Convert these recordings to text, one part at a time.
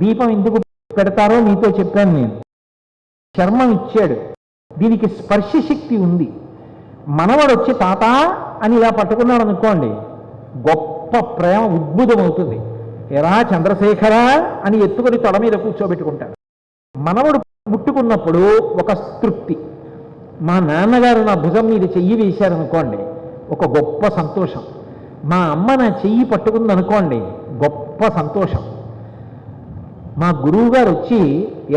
దీపం ఎందుకు పెడతారో మీతో చెప్పాను నేను. చర్మం ఇచ్చాడు, దీనికి స్పర్శ శక్తి ఉంది. మనవడు వచ్చి తాత అని ఇలా పట్టుకున్నాడు అనుకోండి, గొప్ప ప్రేమ ఉద్భుతం అవుతుంది. ఎరా చంద్రశేఖర అని ఎత్తుకొని తొడ మీద కూర్చోబెట్టుకుంటాడు. మనవడు ముట్టుకున్నప్పుడు ఒక తృప్తి. మా నాన్నగారు నా భుజం మీద చెయ్యి వేశారనుకోండి, ఒక గొప్ప సంతోషం. మా అమ్మ నా చెయ్యి పట్టుకుందనుకోండి, గొప్ప సంతోషం. మా గురువు గారు వచ్చి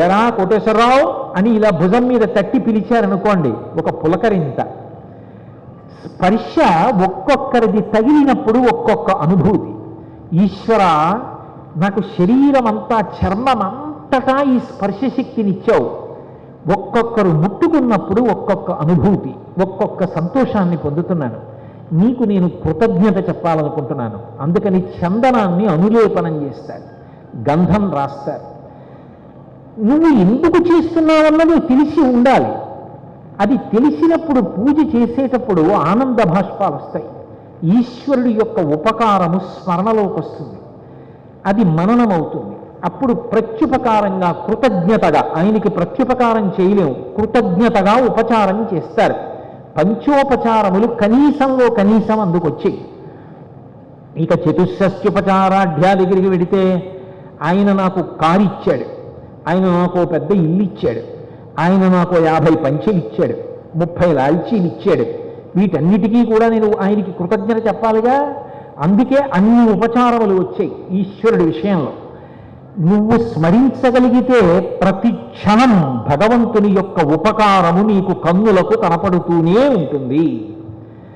ఎరా కోటేశ్వరరావు అని ఇలా భుజం మీద తట్టి పిలిచారనుకోండి, ఒక పులకరింత. స్పర్శ ఒక్కొక్కరిది తగిలినప్పుడు ఒక్కొక్క అనుభూతి. ఈశ్వర, నాకు శరీరం అంతా, చర్మం అంతటా ఈ స్పర్శ శక్తినిచ్చావు. ఒక్కొక్కరు ముట్టుకున్నప్పుడు ఒక్కొక్క అనుభూతి, ఒక్కొక్క సంతోషాన్ని పొందుతున్నాను. నీకు నేను కృతజ్ఞత చెప్పాలనుకుంటున్నాను. అందుకని చందనాన్ని అనులేపనం చేస్తాడు, గంధం రాస్తారు. నువ్వు ఎందుకు చేస్తున్నావన్నది తెలిసి ఉండాలి. అది తెలిసినప్పుడు పూజ చేసేటప్పుడు ఆనంద భాష్పాలు వస్తాయి. ఈశ్వరుడి యొక్క ఉపకారము స్మరణలోకి వస్తుంది, అది మననమవుతుంది. అప్పుడు ప్రత్యుపకారంగా, కృతజ్ఞతగా, ఆయనకి ప్రత్యుపకారం చేయలేము, కృతజ్ఞతగా ఉపచారం చేస్తారు. పంచోపచారములు కనీసంలో కనీసం అందుకొచ్చాయి. ఇక చతుషష్ట్యుపచారాఢ్యా దగ్గరికి వెడితే, ఆయన నాకు కారు ఇచ్చాడు, ఆయన నాకు పెద్ద ఇల్లు ఇచ్చాడు, ఆయన నాకు 50 పంచెలు ఇచ్చాడు, 30 లాల్చీలు ఇచ్చాడు. వీటన్నిటికీ కూడా నేను ఆయనకి కృతజ్ఞత చెప్పాలిగా. అందుకే అన్ని ఉపచారములు వచ్చాయి ఈశ్వరుడి విషయంలో. నువ్వు స్మరించగలిగితే ప్రతి క్షణం భగవంతుని యొక్క ఉపకారము నీకు కన్నులకు కనపడుతూనే ఉంటుంది.